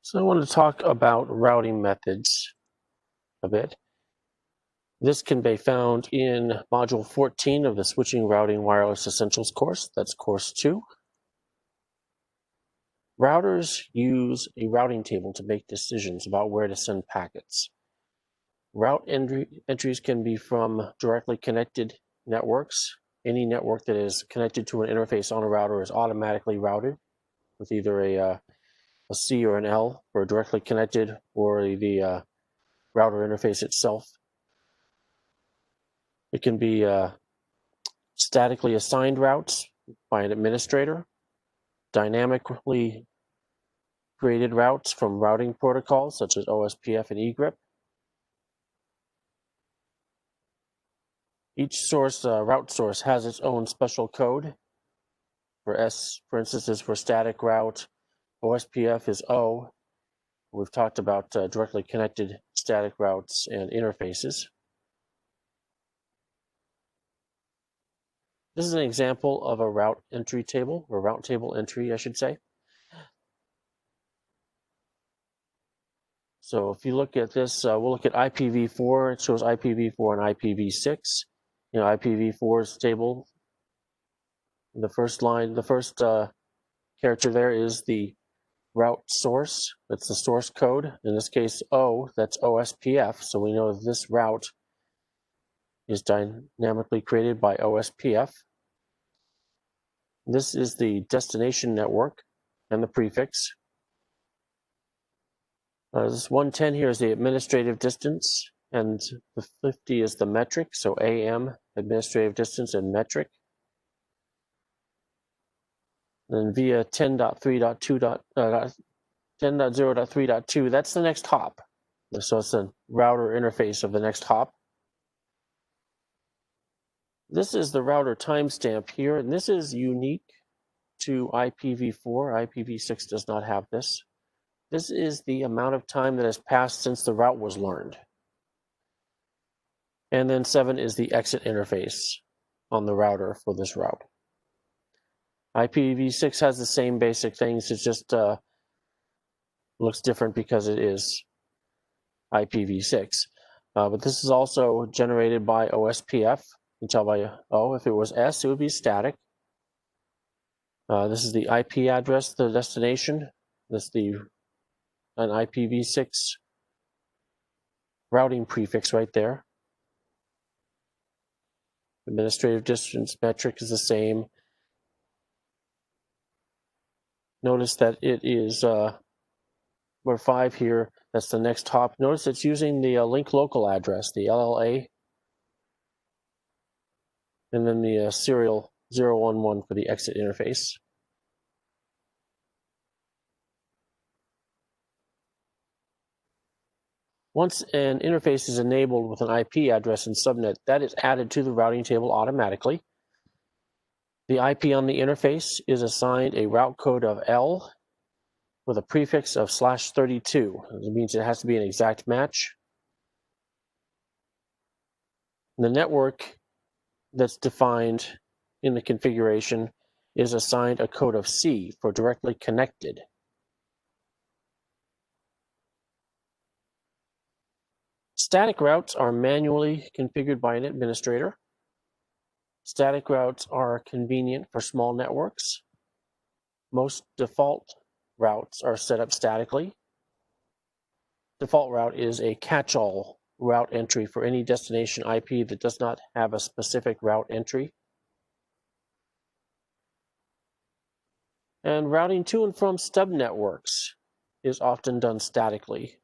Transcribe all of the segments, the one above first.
So I wanted to talk about routing methods a bit. This can be found in Module 14 of the Switching Routing Wireless Essentials course. That's Course 2. Routers use a routing table to make decisions about where to send packets. Route entries can be from directly connected networks. Any network that is connected to an interface on a router is automatically routed with either a C or an L for directly connected, or the router interface itself. It can be statically assigned routes by an administrator, dynamically created routes from routing protocols such as OSPF and egrep. Each route source has its own special code. For S, for instance, is for static route. OSPF is O. We've talked about directly connected static routes and interfaces. This is an example of a route entry table, or route table entry, I should say. So if you look at this, we'll look at IPv4. It shows IPv4 and IPv6. IPv4's table. The first line, the first character there is the route source. That's the source code. In this case, O, that's OSPF. So we know that this route is dynamically created by OSPF. This is the destination network and the prefix. This 110 here is the administrative distance, and the 50 is the metric, so AM, administrative distance, and metric. Then via 10.0.3.2, that's the next hop. So it's the router interface of the next hop. This is the router timestamp here, and this is unique to IPv4. IPv6 does not have this. This is the amount of time that has passed since the route was learned. And then 7 is the exit interface on the router for this route. IPv6 has the same basic things. It just looks different because it is IPv6. But this is also generated by OSPF. You can tell by O. If it was S, it would be static. This is the IP address, the destination. This is an IPv6 routing prefix right there. Administrative distance metric is the same. Notice that it is we're 5 here. That's the next hop. Notice it's using the link local address, the LLA, and then the serial 011 for the exit interface. Once an interface is enabled with an IP address and subnet, that is added to the routing table automatically. The IP on the interface is assigned a route code of L with a prefix of /32. It means it has to be an exact match. The network that's defined in the configuration is assigned a code of C for directly connected. Static routes are manually configured by an administrator. Static routes are convenient for small networks. Most default routes are set up statically. Default route is a catch-all route entry for any destination IP that does not have a specific route entry. And routing to and from stub networks is often done statically.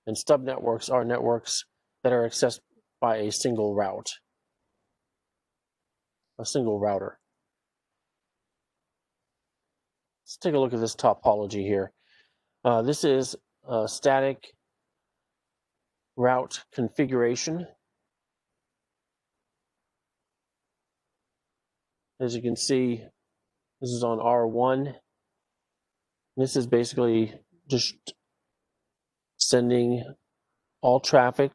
And stub networks are networks that are accessed by a single route, a single router. Let's take a look at this topology here. This is a static route configuration. As you can see, this is on R1. This is basically just sending all traffic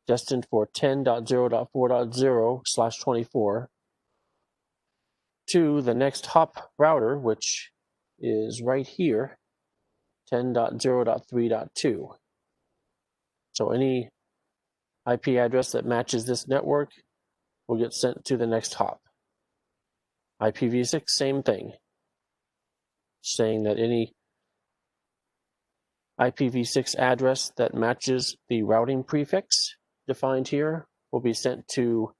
destined for 10.0.4.0/24 to the next hop router, which is right here, 10.0.3.2. So any IP address that matches this network will get sent to the next hop. IPv6, same thing, saying that any IPv6 address that matches the routing prefix defined here will be sent to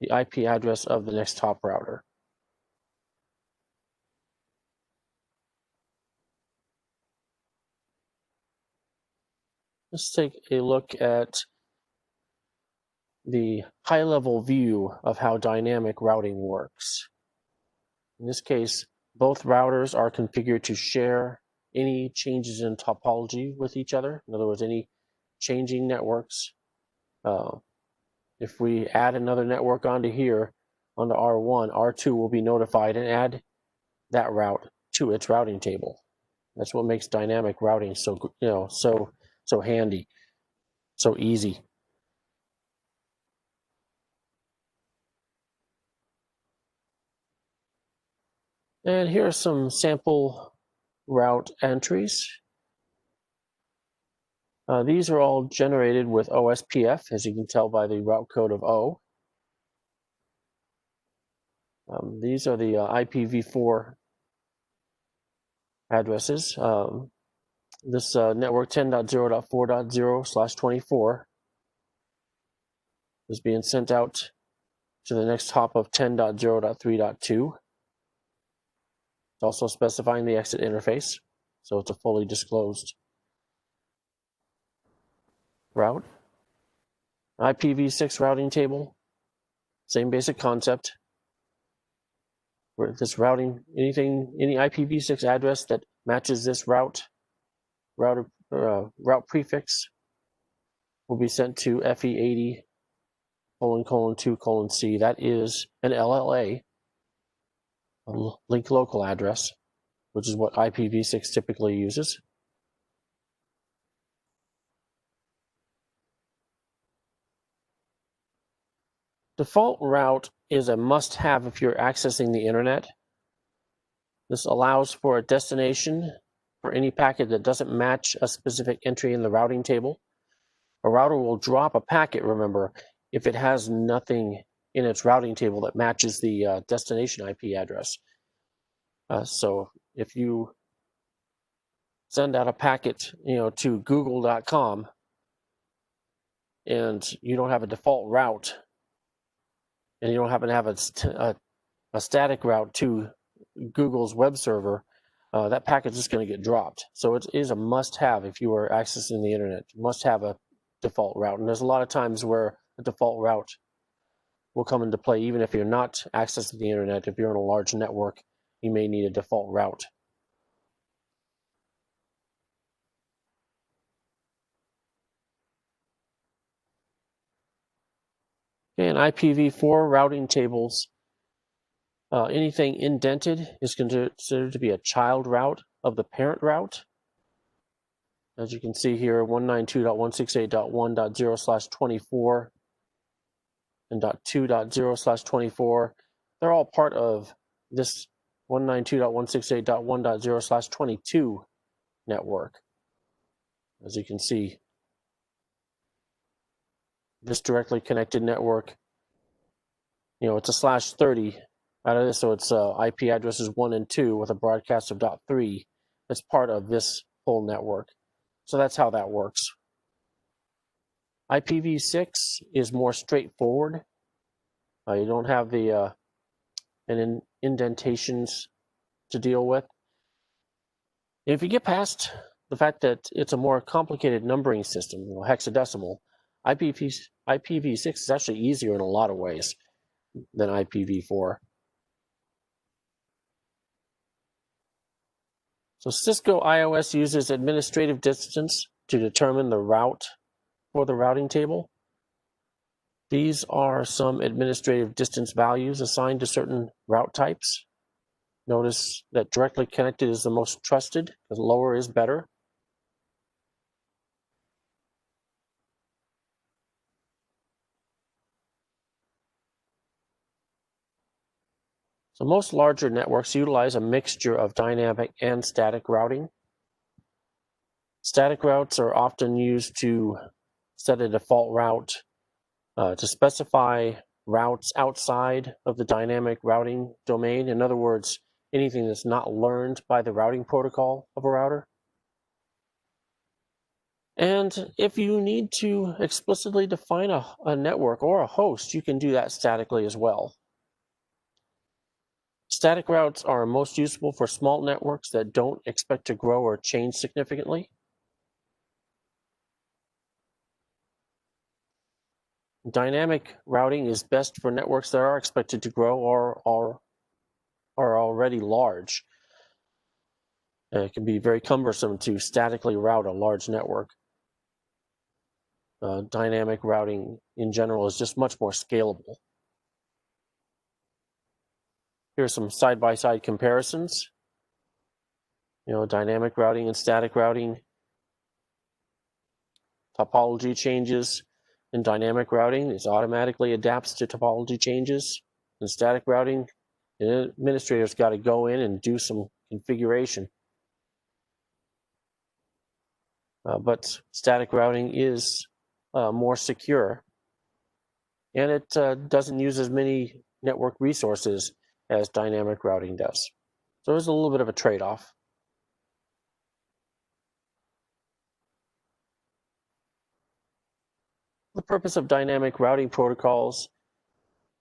the IP address of the next hop router. Let's take a look at the high-level view of how dynamic routing works. In this case, both routers are configured to share any changes in topology with each other. In other words, any changing networks. If we add another network onto here, onto R1, R2 will be notified and add that route to its routing table. That's what makes dynamic routing so so handy, so easy. And here are some sample route entries. These are all generated with OSPF, as you can tell by the route code of O. These are the IPv4 addresses. This network 10.0.4.0/24 is being sent out to the next hop of 10.0.3.2. It's also specifying the exit interface, so it's a fully disclosed route. IPv6 routing table, same basic concept. Where this routing, any IPv6 address that matches this route prefix will be sent to FE80::2:C. That is an LLA, a link local address, which is what IPv6 typically uses. Default route is a must-have if you're accessing the internet. This allows for a destination for any packet that doesn't match a specific entry in the routing table. A router will drop a packet, remember, if it has nothing in its routing table that matches the destination IP address. So if you send out a packet, to google.com and you don't have a default route, and you don't happen to have a static route to Google's web server, that packet is just going to get dropped. So it is a must-have if you are accessing the internet. You must have a default route. And there's a lot of times where a default route will come into play even if you're not accessing the internet. If you're on a large network, you may need a default route. In IPv4 routing tables, anything indented is considered to be a child route of the parent route. As you can see here, 192.168.1.0/24 and .2.0/24, they're all part of this 192.168.1.0/22 network. As you can see, this directly connected network, it's a /30 out of this, so it's IP addresses 1 and 2 with a broadcast of .3. That's part of this whole network. So that's how that works. IPv6 is more straightforward. You don't have the indentations to deal with. And if you get past the fact that it's a more complicated numbering system, hexadecimal, IPv6 is actually easier in a lot of ways than IPv4. So Cisco IOS uses administrative distance to determine the route for the routing table. These are some administrative distance values assigned to certain route types. Notice that directly connected is the most trusted, because lower is better. So most larger networks utilize a mixture of dynamic and static routing. Static routes are often used to set a default route, to specify routes outside of the dynamic routing domain. In other words, anything that's not learned by the routing protocol of a router. And if you need to explicitly define a network or a host, you can do that statically as well. Static routes are most useful for small networks that don't expect to grow or change significantly. Dynamic routing is best for networks that are expected to grow or are already large. It can be very cumbersome to statically route a large network. Dynamic routing in general is just much more scalable. Here are some side-by-side comparisons. Dynamic routing and static routing. Topology changes in dynamic routing, it automatically adapts to topology changes. In static routing, the administrator's got to go in and do some configuration. But static routing is more secure, and it doesn't use as many network resources as dynamic routing does. So there's a little bit of a trade-off. The purpose of dynamic routing protocols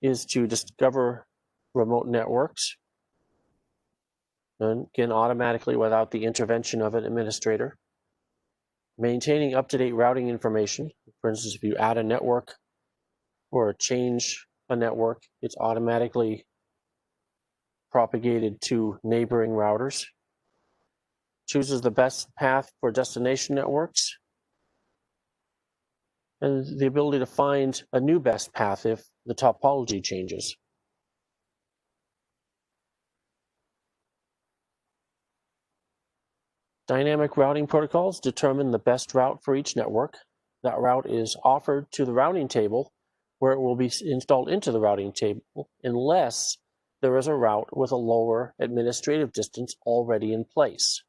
is to discover remote networks, and again, automatically without the intervention of an administrator. Maintaining up-to-date routing information. For instance, if you add a network or change a network, it's automatically propagated to neighboring routers. Chooses the best path for destination networks, and the ability to find a new best path if the topology changes. Dynamic routing protocols determine the best route for each network. That route is offered to the routing table, where it will be installed into the routing table unless there is a route with a lower administrative distance already in place.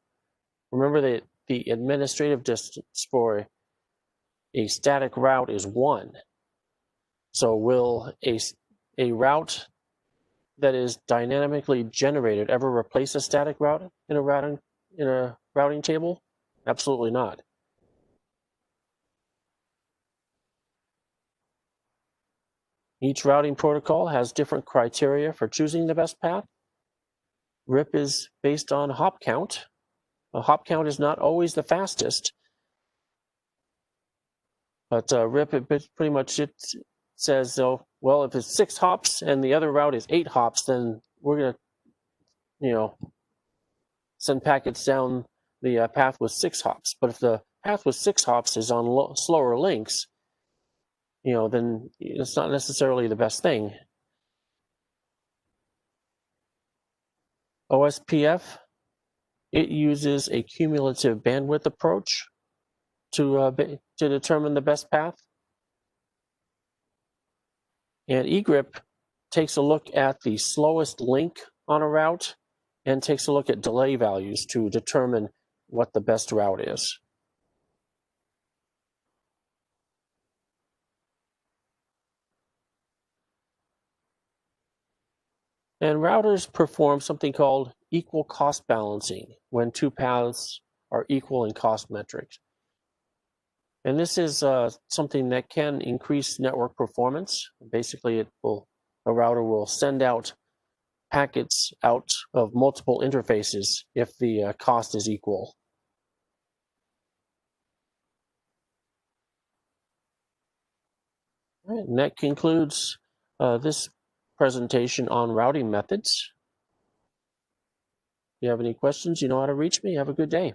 Remember that the administrative distance for a static route is 1. So will a route that is dynamically generated ever replace a static route in a routing table? Absolutely not. Each routing protocol has different criteria for choosing the best path. RIP is based on hop count. A hop count is not always the fastest, but RIP, it pretty much it says, well, if it's 6 hops and the other route is 8 hops, then we're going to, send packets down the path with 6 hops. But if the path with 6 hops is on slower links, then it's not necessarily the best thing. OSPF, it uses a cumulative bandwidth approach to determine the best path. And eGRIP takes a look at the slowest link on a route and takes a look at delay values to determine what the best route is. And routers perform something called equal cost balancing when 2 paths are equal in cost metrics. And this is something that can increase network performance. Basically, a router will send out packets out of multiple interfaces if the cost is equal. All right, and that concludes this presentation on routing methods. If you have any questions, you know how to reach me. Have a good day.